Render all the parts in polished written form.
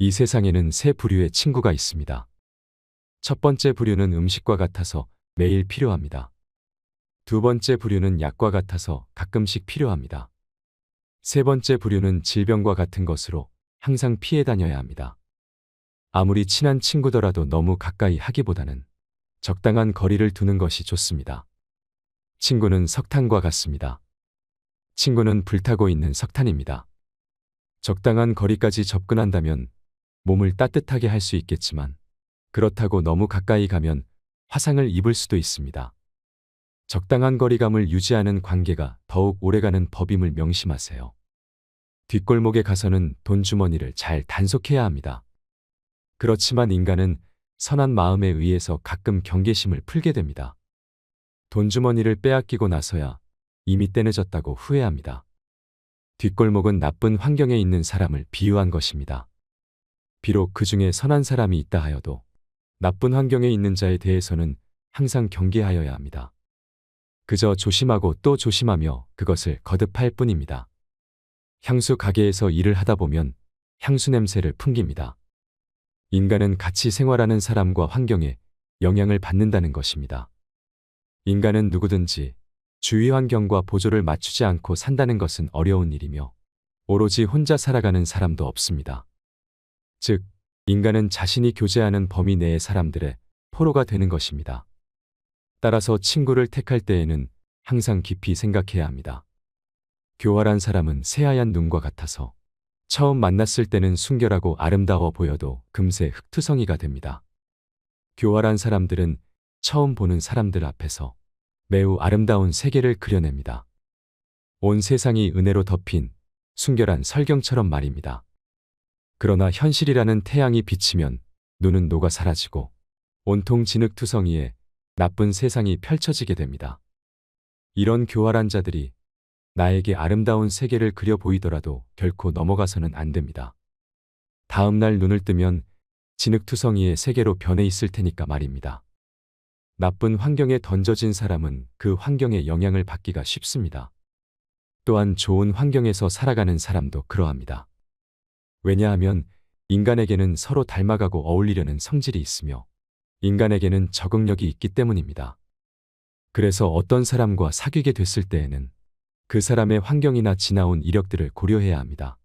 이 세상에는 세 부류의 친구가 있습니다. 첫 번째 부류는 음식과 같아서 매일 필요합니다. 두 번째 부류는 약과 같아서 가끔씩 필요합니다. 세 번째 부류는 질병과 같은 것으로 항상 피해 다녀야 합니다. 아무리 친한 친구더라도 너무 가까이 하기보다는 적당한 거리를 두는 것이 좋습니다. 친구는 석탄과 같습니다. 친구는 불타고 있는 석탄입니다. 적당한 거리까지 접근한다면 몸을 따뜻하게 할 수 있겠지만 그렇다고 너무 가까이 가면 화상을 입을 수도 있습니다. 적당한 거리감을 유지하는 관계가 더욱 오래가는 법임을 명심하세요. 뒷골목에 가서는 돈주머니를 잘 단속해야 합니다. 그렇지만 인간은 선한 마음에 의해서 가끔 경계심을 풀게 됩니다. 돈주머니를 빼앗기고 나서야 이미 떼늦었다고 후회합니다. 뒷골목은 나쁜 환경에 있는 사람을 비유한 것입니다. 비록 그 중에 선한 사람이 있다 하여도 나쁜 환경에 있는 자에 대해서는 항상 경계하여야 합니다. 그저 조심하고 또 조심하며 그것을 거듭할 뿐입니다. 향수 가게에서 일을 하다 보면 향수 냄새를 풍깁니다. 인간은 같이 생활하는 사람과 환경에 영향을 받는다는 것입니다. 인간은 누구든지 주위 환경과 보조를 맞추지 않고 산다는 것은 어려운 일이며 오로지 혼자 살아가는 사람도 없습니다. 즉, 인간은 자신이 교제하는 범위 내의 사람들의 포로가 되는 것입니다. 따라서 친구를 택할 때에는 항상 깊이 생각해야 합니다. 교활한 사람은 새하얀 눈과 같아서 처음 만났을 때는 순결하고 아름다워 보여도 금세 흙투성이가 됩니다. 교활한 사람들은 처음 보는 사람들 앞에서 매우 아름다운 세계를 그려냅니다. 온 세상이 은혜로 덮인 순결한 설경처럼 말입니다. 그러나 현실이라는 태양이 비치면 눈은 녹아 사라지고 온통 진흙투성이에 나쁜 세상이 펼쳐지게 됩니다. 이런 교활한 자들이 나에게 아름다운 세계를 그려 보이더라도 결코 넘어가서는 안 됩니다. 다음 날 눈을 뜨면 진흙투성이의 세계로 변해 있을 테니까 말입니다. 나쁜 환경에 던져진 사람은 그 환경의 영향을 받기가 쉽습니다. 또한 좋은 환경에서 살아가는 사람도 그러합니다. 왜냐하면 인간에게는 서로 닮아가고 어울리려는 성질이 있으며 인간에게는 적응력이 있기 때문입니다. 그래서 어떤 사람과 사귀게 됐을 때에는 그 사람의 환경이나 지나온 이력들을 고려해야 합니다.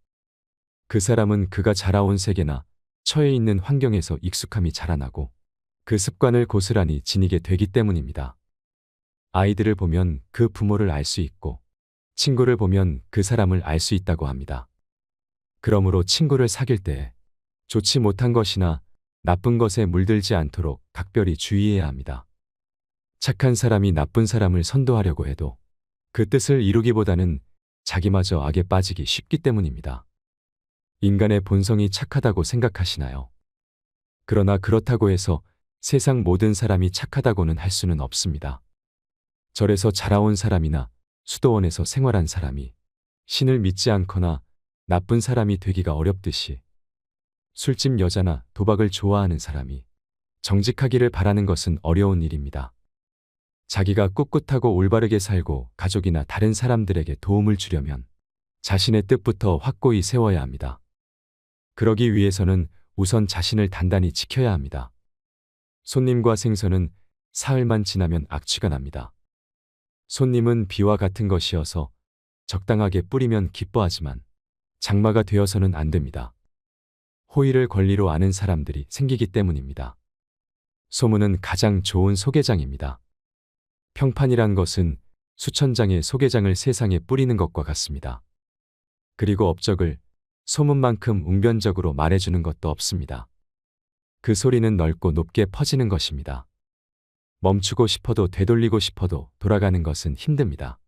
그 사람은 그가 자라온 세계나 처해 있는 환경에서 익숙함이 자라나고 그 습관을 고스란히 지니게 되기 때문입니다. 아이들을 보면 그 부모를 알 수 있고 친구를 보면 그 사람을 알 수 있다고 합니다. 그러므로 친구를 사귈 때 좋지 못한 것이나 나쁜 것에 물들지 않도록 각별히 주의해야 합니다. 착한 사람이 나쁜 사람을 선도하려고 해도 그 뜻을 이루기보다는 자기마저 악에 빠지기 쉽기 때문입니다. 인간의 본성이 착하다고 생각하시나요? 그러나 그렇다고 해서 세상 모든 사람이 착하다고는 할 수는 없습니다. 절에서 자라온 사람이나 수도원에서 생활한 사람이 신을 믿지 않거나 나쁜 사람이 되기가 어렵듯이 술집 여자나 도박을 좋아하는 사람이 정직하기를 바라는 것은 어려운 일입니다. 자기가 꿋꿋하고 올바르게 살고 가족이나 다른 사람들에게 도움을 주려면 자신의 뜻부터 확고히 세워야 합니다. 그러기 위해서는 우선 자신을 단단히 지켜야 합니다. 손님과 생선은 사흘만 지나면 악취가 납니다. 손님은 비와 같은 것이어서 적당하게 뿌리면 기뻐하지만 장마가 되어서는 안 됩니다. 호의를 권리로 아는 사람들이 생기기 때문입니다. 소문은 가장 좋은 소개장입니다. 평판이란 것은 수천 장의 소개장을 세상에 뿌리는 것과 같습니다. 그리고 업적을 소문만큼 웅변적으로 말해주는 것도 없습니다. 그 소리는 넓고 높게 퍼지는 것입니다. 멈추고 싶어도 되돌리고 싶어도 돌아가는 것은 힘듭니다.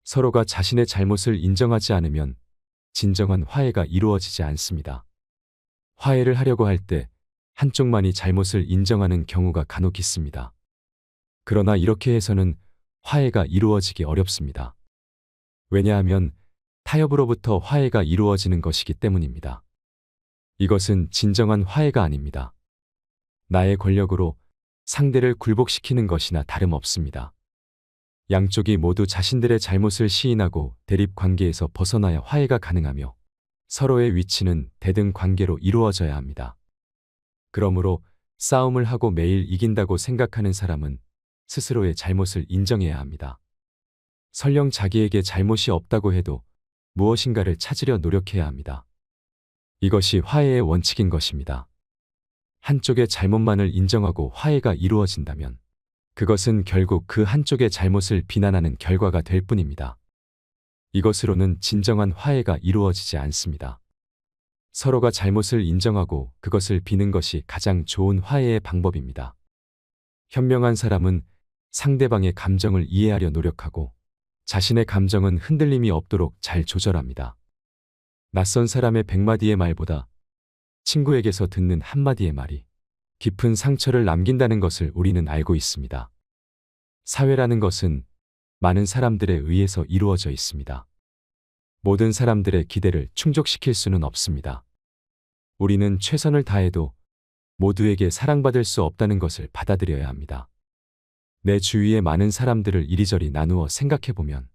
서로가 자신의 잘못을 인정하지 않으면 진정한 화해가 이루어지지 않습니다. 화해를 하려고 할 때 한쪽만이 잘못을 인정하는 경우가 간혹 있습니다. 그러나 이렇게 해서는 화해가 이루어지기 어렵습니다. 왜냐하면 타협으로부터 화해가 이루어지는 것이기 때문입니다. 이것은 진정한 화해가 아닙니다. 나의 권력으로 상대를 굴복시키는 것이나 다름없습니다. 양쪽이 모두 자신들의 잘못을 시인하고 대립 관계에서 벗어나야 화해가 가능하며 서로의 위치는 대등 관계로 이루어져야 합니다. 그러므로 싸움을 하고 매일 이긴다고 생각하는 사람은 스스로의 잘못을 인정해야 합니다. 설령 자기에게 잘못이 없다고 해도 무엇인가를 찾으려 노력해야 합니다. 이것이 화해의 원칙인 것입니다. 한쪽의 잘못만을 인정하고 화해가 이루어진다면 그것은 결국 그 한쪽의 잘못을 비난하는 결과가 될 뿐입니다. 이것으로는 진정한 화해가 이루어지지 않습니다. 서로가 잘못을 인정하고 그것을 비는 것이 가장 좋은 화해의 방법입니다. 현명한 사람은 상대방의 감정을 이해하려 노력하고 자신의 감정은 흔들림이 없도록 잘 조절합니다. 낯선 사람의 100마디의 말보다 친구에게서 듣는 한마디의 말이 깊은 상처를 남긴다는 것을 우리는 알고 있습니다. 사회라는 것은 많은 사람들에 의해서 이루어져 있습니다. 모든 사람들의 기대를 충족시킬 수는 없습니다. 우리는 최선을 다해도 모두에게 사랑받을 수 없다는 것을 받아들여야 합니다. 내 주위의 많은 사람들을 이리저리 나누어 생각해보면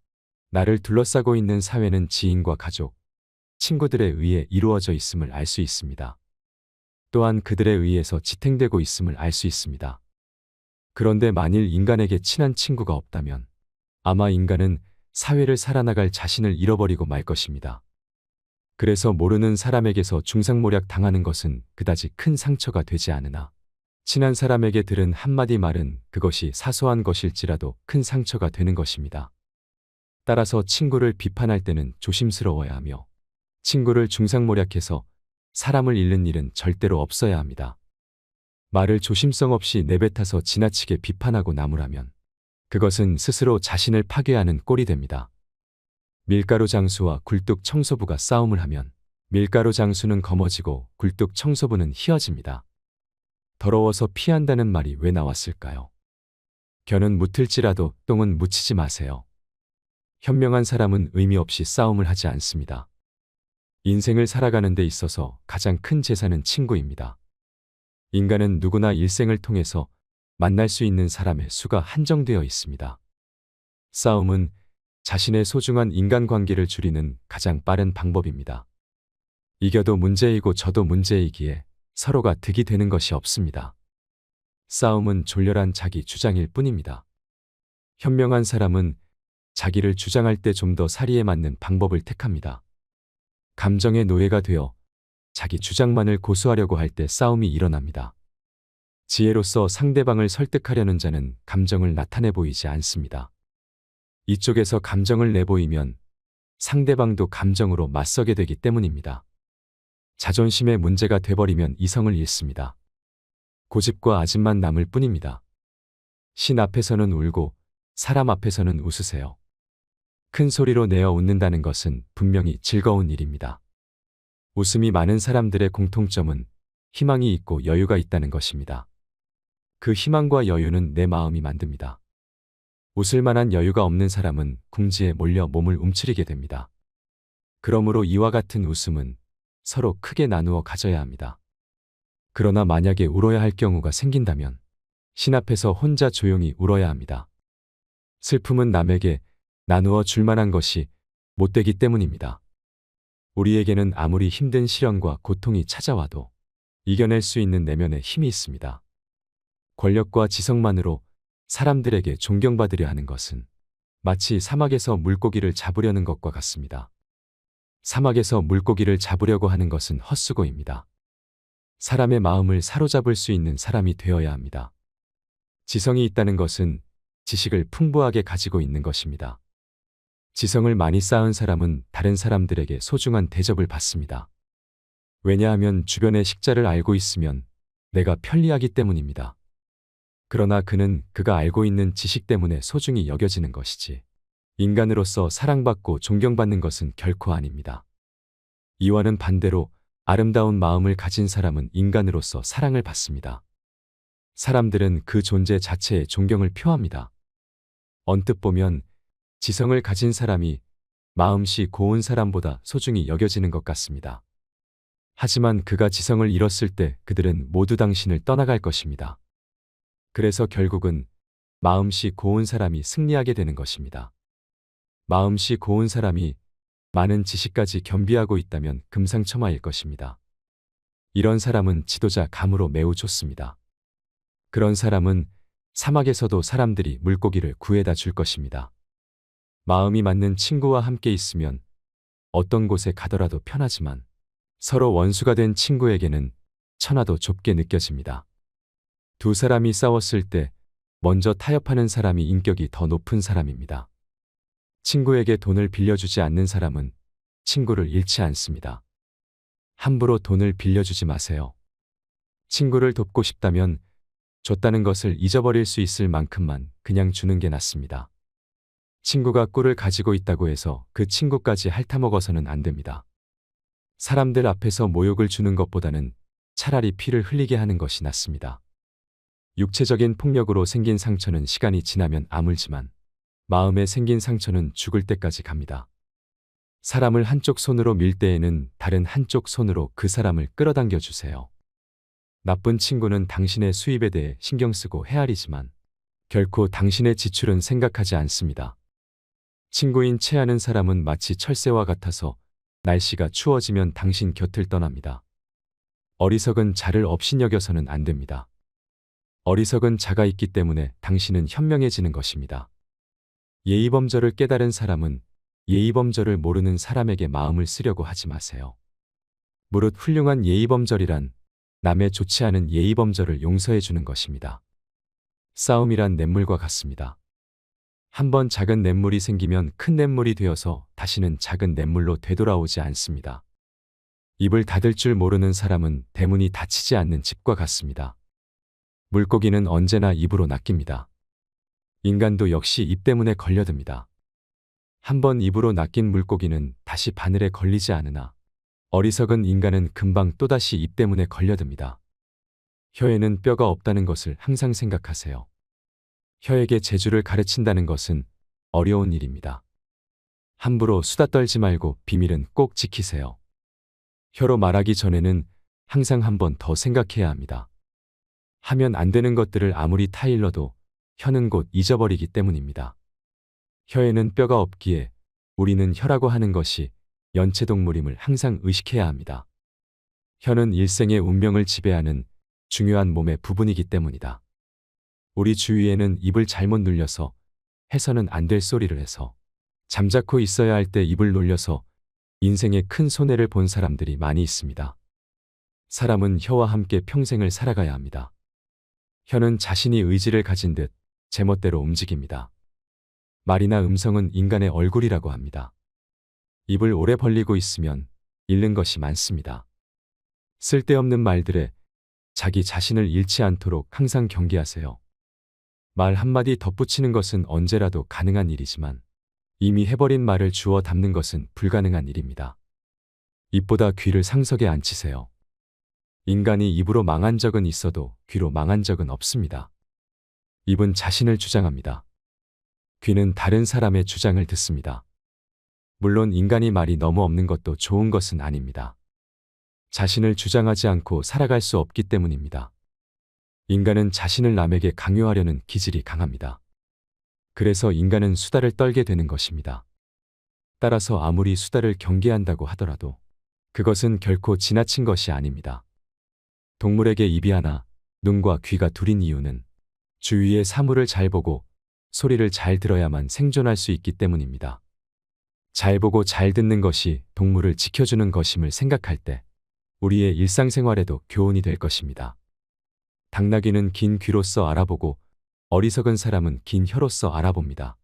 나를 둘러싸고 있는 사회는 지인과 가족, 친구들에 의해 이루어져 있음을 알 수 있습니다. 또한 그들에 의해서 지탱되고 있음을 알 수 있습니다. 그런데 만일 인간에게 친한 친구가 없다면 아마 인간은 사회를 살아나갈 자신을 잃어버리고 말 것입니다. 그래서 모르는 사람에게서 중상모략 당하는 것은 그다지 큰 상처가 되지 않으나 친한 사람에게 들은 한마디 말은 그것이 사소한 것일지라도 큰 상처가 되는 것입니다. 따라서 친구를 비판할 때는 조심스러워야 하며 친구를 중상모략해서 사람을 잃는 일은 절대로 없어야 합니다. 말을 조심성 없이 내뱉어서 지나치게 비판하고 나무라면 그것은 스스로 자신을 파괴하는 꼴이 됩니다. 밀가루 장수와 굴뚝 청소부가 싸움을 하면 밀가루 장수는 검어지고 굴뚝 청소부는 희어집니다. 더러워서 피한다는 말이 왜 나왔을까요? 겨는 묻힐지라도 똥은 묻히지 마세요. 현명한 사람은 의미 없이 싸움을 하지 않습니다. 인생을 살아가는 데 있어서 가장 큰 재산은 친구입니다. 인간은 누구나 일생을 통해서 만날 수 있는 사람의 수가 한정되어 있습니다. 싸움은 자신의 소중한 인간관계를 줄이는 가장 빠른 방법입니다. 이겨도 문제이고 져도 문제이기에 서로가 득이 되는 것이 없습니다. 싸움은 졸렬한 자기 주장일 뿐입니다. 현명한 사람은 자기를 주장할 때 좀 더 사리에 맞는 방법을 택합니다. 감정의 노예가 되어 자기 주장만을 고수하려고 할 때 싸움이 일어납니다. 지혜로서 상대방을 설득하려는 자는 감정을 나타내 보이지 않습니다. 이쪽에서 감정을 내보이면 상대방도 감정으로 맞서게 되기 때문입니다. 자존심의 문제가 돼버리면 이성을 잃습니다. 고집과 아집만 남을 뿐입니다. 신 앞에서는 울고 사람 앞에서는 웃으세요. 큰 소리로 내어 웃는다는 것은 분명히 즐거운 일입니다. 웃음이 많은 사람들의 공통점은 희망이 있고 여유가 있다는 것입니다. 그 희망과 여유는 내 마음이 만듭니다. 웃을 만한 여유가 없는 사람은 궁지에 몰려 몸을 움츠리게 됩니다. 그러므로 이와 같은 웃음은 서로 크게 나누어 가져야 합니다. 그러나 만약에 울어야 할 경우가 생긴다면 신 앞에서 혼자 조용히 울어야 합니다. 슬픔은 남에게 나누어 줄 만한 것이 못 되기 때문입니다. 우리에게는 아무리 힘든 시련과 고통이 찾아와도 이겨낼 수 있는 내면의 힘이 있습니다. 권력과 지성만으로 사람들에게 존경받으려 하는 것은 마치 사막에서 물고기를 잡으려는 것과 같습니다. 사막에서 물고기를 잡으려고 하는 것은 헛수고입니다. 사람의 마음을 사로잡을 수 있는 사람이 되어야 합니다. 지성이 있다는 것은 지식을 풍부하게 가지고 있는 것입니다. 지성을 많이 쌓은 사람은 다른 사람들에게 소중한 대접을 받습니다. 왜냐하면 주변의 식자를 알고 있으면 내가 편리하기 때문입니다. 그러나 그는 그가 알고 있는 지식 때문에 소중히 여겨지는 것이지 인간으로서 사랑받고 존경받는 것은 결코 아닙니다. 이와는 반대로 아름다운 마음을 가진 사람은 인간으로서 사랑을 받습니다. 사람들은 그 존재 자체에 존경을 표합니다. 언뜻 보면 지성을 가진 사람이 마음씨 고운 사람보다 소중히 여겨지는 것 같습니다. 하지만 그가 지성을 잃었을 때 그들은 모두 당신을 떠나갈 것입니다. 그래서 결국은 마음씨 고운 사람이 승리하게 되는 것입니다. 마음씨 고운 사람이 많은 지식까지 겸비하고 있다면 금상첨화일 것입니다. 이런 사람은 지도자 감으로 매우 좋습니다. 그런 사람은 사막에서도 사람들이 물고기를 구해다 줄 것입니다. 마음이 맞는 친구와 함께 있으면 어떤 곳에 가더라도 편하지만 서로 원수가 된 친구에게는 천하도 좁게 느껴집니다. 두 사람이 싸웠을 때 먼저 타협하는 사람이 인격이 더 높은 사람입니다. 친구에게 돈을 빌려주지 않는 사람은 친구를 잃지 않습니다. 함부로 돈을 빌려주지 마세요. 친구를 돕고 싶다면 줬다는 것을 잊어버릴 수 있을 만큼만 그냥 주는 게 낫습니다. 친구가 꿀을 가지고 있다고 해서 그 친구까지 핥아먹어서는 안 됩니다. 사람들 앞에서 모욕을 주는 것보다는 차라리 피를 흘리게 하는 것이 낫습니다. 육체적인 폭력으로 생긴 상처는 시간이 지나면 아물지만 마음에 생긴 상처는 죽을 때까지 갑니다. 사람을 한쪽 손으로 밀 때에는 다른 한쪽 손으로 그 사람을 끌어당겨 주세요. 나쁜 친구는 당신의 수입에 대해 신경 쓰고 헤아리지만 결코 당신의 지출은 생각하지 않습니다. 친구인 체하는 사람은 마치 철새와 같아서 날씨가 추워지면 당신 곁을 떠납니다. 어리석은 자를 업신여겨서는 안 됩니다. 어리석은 자가 있기 때문에 당신은 현명해지는 것입니다. 예의범절을 깨달은 사람은 예의범절을 모르는 사람에게 마음을 쓰려고 하지 마세요. 무릇 훌륭한 예의범절이란 남의 좋지 않은 예의범절을 용서해 주는 것입니다. 싸움이란 냇물과 같습니다. 한번 작은 냇물이 생기면 큰 냇물이 되어서 다시는 작은 냇물로 되돌아오지 않습니다. 입을 닫을 줄 모르는 사람은 대문이 닫히지 않는 집과 같습니다. 물고기는 언제나 입으로 낚입니다. 인간도 역시 입 때문에 걸려듭니다. 한번 입으로 낚인 물고기는 다시 바늘에 걸리지 않으나 어리석은 인간은 금방 또다시 입 때문에 걸려듭니다. 혀에는 뼈가 없다는 것을 항상 생각하세요. 혀에게 재주를 가르친다는 것은 어려운 일입니다. 함부로 수다 떨지 말고 비밀은 꼭 지키세요. 혀로 말하기 전에는 항상 한 번 더 생각해야 합니다. 하면 안 되는 것들을 아무리 타일러도 혀는 곧 잊어버리기 때문입니다. 혀에는 뼈가 없기에 우리는 혀라고 하는 것이 연체동물임을 항상 의식해야 합니다. 혀는 일생의 운명을 지배하는 중요한 몸의 부분이기 때문이다. 우리 주위에는 입을 잘못 눌려서 해서는 안 될 소리를 해서 잠자코 있어야 할 때 입을 놀려서 인생의 큰 손해를 본 사람들이 많이 있습니다. 사람은 혀와 함께 평생을 살아가야 합니다. 혀는 자신이 의지를 가진 듯 제멋대로 움직입니다. 말이나 음성은 인간의 얼굴이라고 합니다. 입을 오래 벌리고 있으면 잃는 것이 많습니다. 쓸데없는 말들에 자기 자신을 잃지 않도록 항상 경계하세요. 말 한마디 덧붙이는 것은 언제라도 가능한 일이지만 이미 해버린 말을 주워 담는 것은 불가능한 일입니다. 입보다 귀를 상석에 앉히세요. 인간이 입으로 망한 적은 있어도 귀로 망한 적은 없습니다. 입은 자신을 주장합니다. 귀는 다른 사람의 주장을 듣습니다. 물론 인간이 말이 너무 없는 것도 좋은 것은 아닙니다. 자신을 주장하지 않고 살아갈 수 없기 때문입니다. 인간은 자신을 남에게 강요하려는 기질이 강합니다. 그래서 인간은 수다를 떨게 되는 것입니다. 따라서 아무리 수다를 경계한다고 하더라도 그것은 결코 지나친 것이 아닙니다. 동물에게 입이 하나, 눈과 귀가 둘인 이유는 주위의 사물을 잘 보고 소리를 잘 들어야만 생존할 수 있기 때문입니다. 잘 보고 잘 듣는 것이 동물을 지켜주는 것임을 생각할 때 우리의 일상생활에도 교훈이 될 것입니다. 당나귀는 긴 귀로서 알아보고 어리석은 사람은 긴 혀로서 알아봅니다.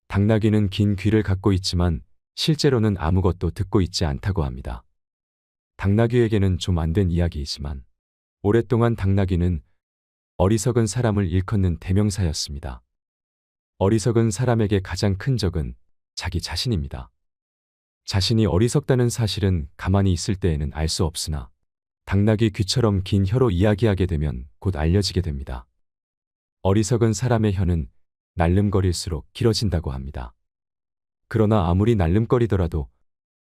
당나귀는 긴 귀를 갖고 있지만 실제로는 아무것도 듣고 있지 않다고 합니다. 당나귀에게는 좀 안 된 이야기이지만 오랫동안 당나귀는 어리석은 사람을 일컫는 대명사였습니다. 어리석은 사람에게 가장 큰 적은 자기 자신입니다. 자신이 어리석다는 사실은 가만히 있을 때에는 알 수 없으나 당나귀 귀처럼 긴 혀로 이야기하게 되면 곧 알려지게 됩니다. 어리석은 사람의 혀는 날름거릴수록 길어진다고 합니다. 그러나 아무리 날름거리더라도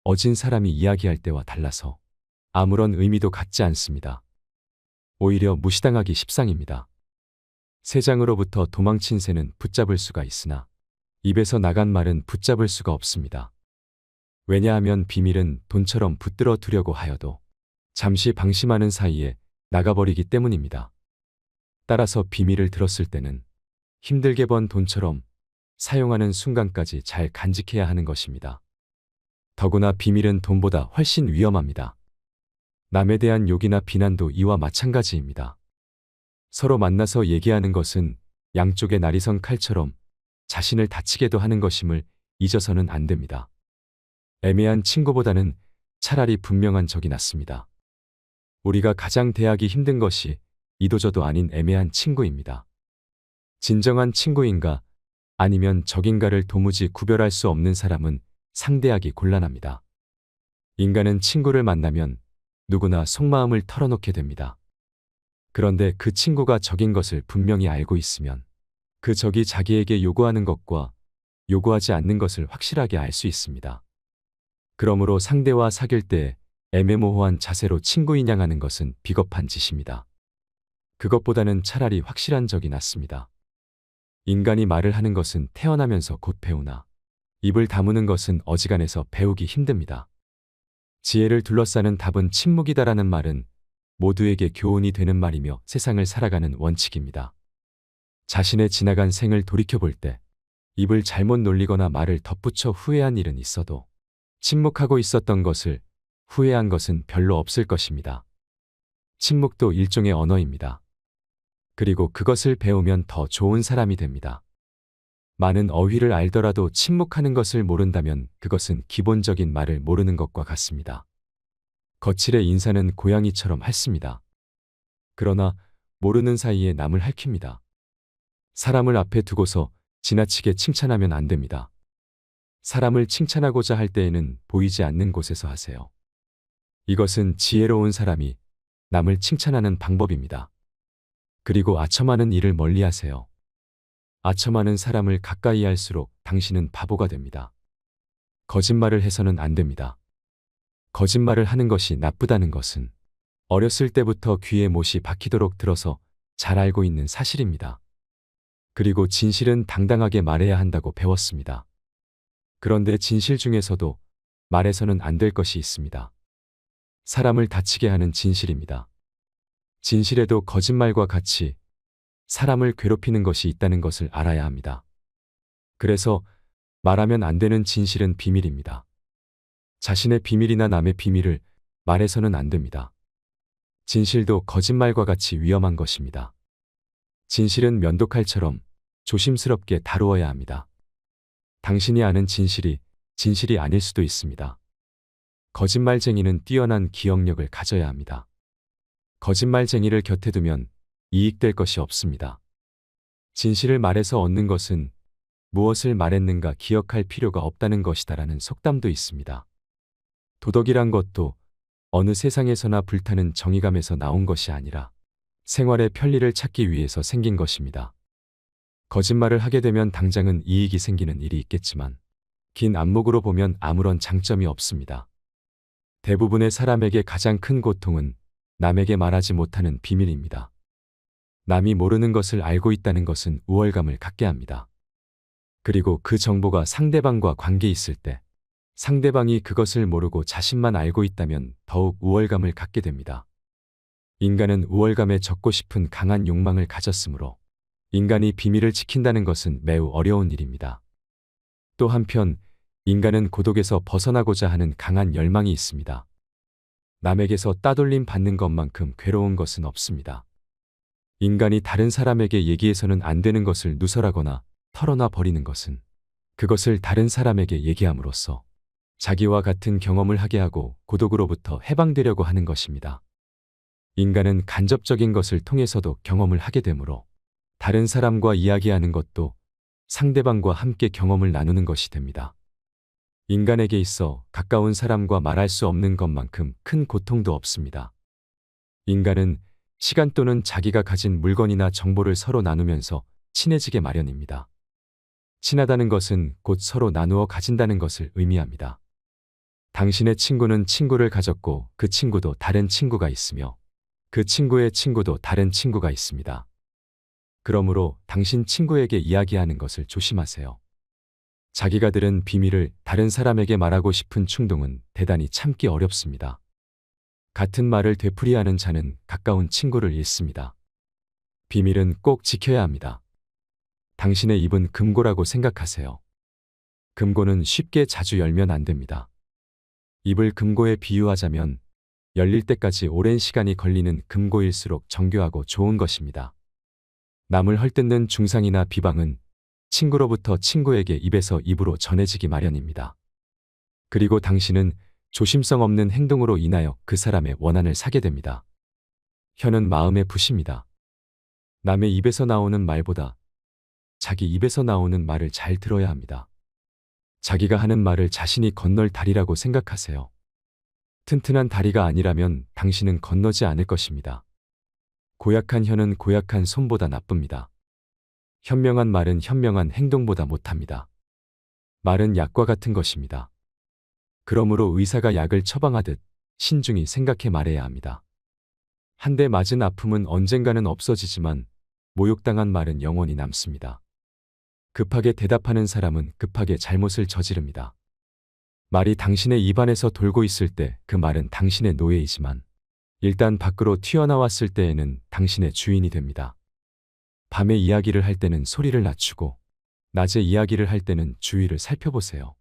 어진 사람이 이야기할 때와 달라서 아무런 의미도 갖지 않습니다. 오히려 무시당하기 십상입니다. 새장으로부터 도망친 새는 붙잡을 수가 있으나 입에서 나간 말은 붙잡을 수가 없습니다. 왜냐하면 비밀은 돈처럼 붙들어 두려고 하여도 잠시 방심하는 사이에 나가버리기 때문입니다. 따라서 비밀을 들었을 때는 힘들게 번 돈처럼 사용하는 순간까지 잘 간직해야 하는 것입니다. 더구나 비밀은 돈보다 훨씬 위험합니다. 남에 대한 욕이나 비난도 이와 마찬가지입니다. 서로 만나서 얘기하는 것은 양쪽의 날이선 칼처럼 자신을 다치게도 하는 것임을 잊어서는 안 됩니다. 애매한 친구보다는 차라리 분명한 적이 낫습니다. 우리가 가장 대하기 힘든 것이 이도저도 아닌 애매한 친구입니다. 진정한 친구인가 아니면 적인가를 도무지 구별할 수 없는 사람은 상대하기 곤란합니다. 인간은 친구를 만나면 누구나 속마음을 털어놓게 됩니다. 그런데 그 친구가 적인 것을 분명히 알고 있으면 그 적이 자기에게 요구하는 것과 요구하지 않는 것을 확실하게 알 수 있습니다. 그러므로 상대와 사귈 때 애매모호한 자세로 친구인양하는 것은 비겁한 짓입니다. 그것보다는 차라리 확실한 적이 낫습니다. 인간이 말을 하는 것은 태어나면서 곧 배우나 입을 다무는 것은 어지간해서 배우기 힘듭니다. 지혜를 둘러싸는 답은 침묵이다라는 말은 모두에게 교훈이 되는 말이며 세상을 살아가는 원칙입니다. 자신의 지나간 생을 돌이켜볼 때 입을 잘못 놀리거나 말을 덧붙여 후회한 일은 있어도 침묵하고 있었던 것을 후회한 것은 별로 없을 것입니다. 침묵도 일종의 언어입니다. 그리고 그것을 배우면 더 좋은 사람이 됩니다. 많은 어휘를 알더라도 침묵하는 것을 모른다면 그것은 기본적인 말을 모르는 것과 같습니다. 거칠의 인사는 고양이처럼 핥습니다. 그러나 모르는 사이에 남을 핥힙니다. 사람을 앞에 두고서 지나치게 칭찬하면 안 됩니다. 사람을 칭찬하고자 할 때에는 보이지 않는 곳에서 하세요. 이것은 지혜로운 사람이 남을 칭찬하는 방법입니다. 그리고 아첨하는 일을 멀리하세요. 아첨하는 사람을 가까이 할수록 당신은 바보가 됩니다. 거짓말을 해서는 안 됩니다. 거짓말을 하는 것이 나쁘다는 것은 어렸을 때부터 귀에 못이 박히도록 들어서 잘 알고 있는 사실입니다. 그리고 진실은 당당하게 말해야 한다고 배웠습니다. 그런데 진실 중에서도 말해서는 안 될 것이 있습니다. 사람을 다치게 하는 진실입니다. 진실에도 거짓말과 같이 사람을 괴롭히는 것이 있다는 것을 알아야 합니다. 그래서 말하면 안 되는 진실은 비밀입니다. 자신의 비밀이나 남의 비밀을 말해서는 안 됩니다. 진실도 거짓말과 같이 위험한 것입니다. 진실은 면도칼처럼 조심스럽게 다루어야 합니다. 당신이 아는 진실이 진실이 아닐 수도 있습니다. 거짓말쟁이는 뛰어난 기억력을 가져야 합니다. 거짓말쟁이를 곁에 두면 이익될 것이 없습니다. 진실을 말해서 얻는 것은 무엇을 말했는가 기억할 필요가 없다는 것이다라는 속담도 있습니다. 도덕이란 것도 어느 세상에서나 불타는 정의감에서 나온 것이 아니라 생활의 편리를 찾기 위해서 생긴 것입니다. 거짓말을 하게 되면 당장은 이익이 생기는 일이 있겠지만 긴 안목으로 보면 아무런 장점이 없습니다. 대부분의 사람에게 가장 큰 고통은 남에게 말하지 못하는 비밀입니다. 남이 모르는 것을 알고 있다는 것은 우월감을 갖게 합니다. 그리고 그 정보가 상대방과 관계 있을 때 상대방이 그것을 모르고 자신만 알고 있다면 더욱 우월감을 갖게 됩니다. 인간은 우월감에 젖고 싶은 강한 욕망을 가졌으므로 인간이 비밀을 지킨다는 것은 매우 어려운 일입니다. 또 한편 인간은 고독에서 벗어나고자 하는 강한 열망이 있습니다. 남에게서 따돌림 받는 것만큼 괴로운 것은 없습니다. 인간이 다른 사람에게 얘기해서는 안 되는 것을 누설하거나 털어놔 버리는 것은 그것을 다른 사람에게 얘기함으로써 자기와 같은 경험을 하게 하고 고독으로부터 해방되려고 하는 것입니다. 인간은 간접적인 것을 통해서도 경험을 하게 되므로 다른 사람과 이야기하는 것도 상대방과 함께 경험을 나누는 것이 됩니다. 인간에게 있어 가까운 사람과 말할 수 없는 것만큼 큰 고통도 없습니다. 인간은 시간 또는 자기가 가진 물건이나 정보를 서로 나누면서 친해지게 마련입니다. 친하다는 것은 곧 서로 나누어 가진다는 것을 의미합니다. 당신의 친구는 친구를 가졌고 그 친구도 다른 친구가 있으며 그 친구의 친구도 다른 친구가 있습니다. 그러므로 당신 친구에게 이야기하는 것을 조심하세요. 자기가 들은 비밀을 다른 사람에게 말하고 싶은 충동은 대단히 참기 어렵습니다. 같은 말을 되풀이하는 자는 가까운 친구를 잃습니다. 비밀은 꼭 지켜야 합니다. 당신의 입은 금고라고 생각하세요. 금고는 쉽게 자주 열면 안 됩니다. 입을 금고에 비유하자면 열릴 때까지 오랜 시간이 걸리는 금고일수록 정교하고 좋은 것입니다. 남을 헐뜯는 중상이나 비방은 친구로부터 친구에게 입에서 입으로 전해지기 마련입니다. 그리고 당신은 조심성 없는 행동으로 인하여 그 사람의 원한을 사게 됩니다. 혀는 마음의 붓입니다. 남의 입에서 나오는 말보다 자기 입에서 나오는 말을 잘 들어야 합니다. 자기가 하는 말을 자신이 건널 다리라고 생각하세요. 튼튼한 다리가 아니라면 당신은 건너지 않을 것입니다. 고약한 혀는 고약한 손보다 나쁩니다. 현명한 말은 현명한 행동보다 못합니다. 말은 약과 같은 것입니다. 그러므로 의사가 약을 처방하듯 신중히 생각해 말해야 합니다. 한 대 맞은 아픔은 언젠가는 없어지지만 모욕당한 말은 영원히 남습니다. 급하게 대답하는 사람은 급하게 잘못을 저지릅니다. 말이 당신의 입안에서 돌고 있을 때 그 말은 당신의 노예이지만 일단 밖으로 튀어나왔을 때에는 당신의 주인이 됩니다. 밤에 이야기를 할 때는 소리를 낮추고 낮에 이야기를 할 때는 주위를 살펴보세요.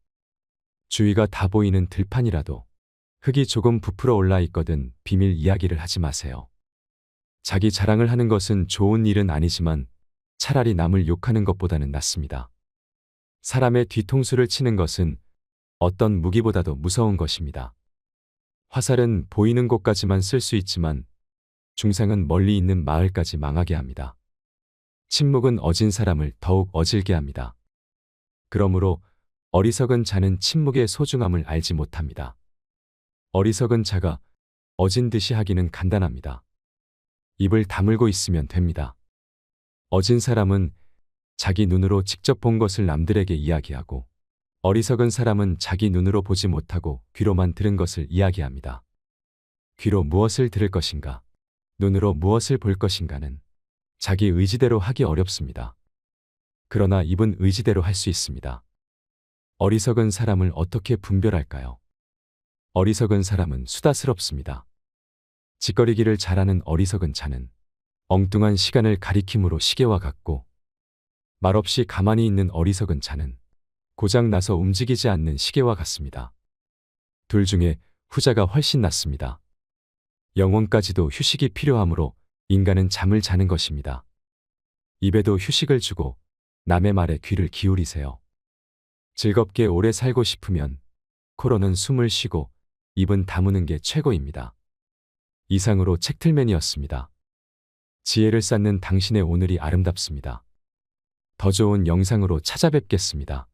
주위가 다 보이는 들판이라도 흙이 조금 부풀어 올라 있거든 비밀 이야기를 하지 마세요. 자기 자랑을 하는 것은 좋은 일은 아니지만 차라리 남을 욕하는 것보다는 낫습니다. 사람의 뒤통수를 치는 것은 어떤 무기보다도 무서운 것입니다. 화살은 보이는 곳까지만 쓸 수 있지만 중상은 멀리 있는 마을까지 망하게 합니다. 침묵은 어진 사람을 더욱 어질게 합니다. 그러므로 어리석은 자는 침묵의 소중함을 알지 못합니다. 어리석은 자가 어진 듯이 하기는 간단합니다. 입을 다물고 있으면 됩니다. 어진 사람은 자기 눈으로 직접 본 것을 남들에게 이야기하고 어리석은 사람은 자기 눈으로 보지 못하고 귀로만 들은 것을 이야기합니다. 귀로 무엇을 들을 것인가, 눈으로 무엇을 볼 것인가는 자기 의지대로 하기 어렵습니다. 그러나 입은 의지대로 할 수 있습니다. 어리석은 사람을 어떻게 분별할까요? 어리석은 사람은 수다스럽습니다. 짓거리기를 잘하는 어리석은 자는 엉뚱한 시간을 가리킴으로 시계와 같고 말없이 가만히 있는 어리석은 자는 고장 나서 움직이지 않는 시계와 같습니다. 둘 중에 후자가 훨씬 낫습니다. 영혼까지도 휴식이 필요하므로 인간은 잠을 자는 것입니다. 입에도 휴식을 주고 남의 말에 귀를 기울이세요. 즐겁게 오래 살고 싶으면 코로는 숨을 쉬고 입은 다무는 게 최고입니다. 이상으로 책틀맨이었습니다. 지혜를 쌓는 당신의 오늘이 아름답습니다. 더 좋은 영상으로 찾아뵙겠습니다.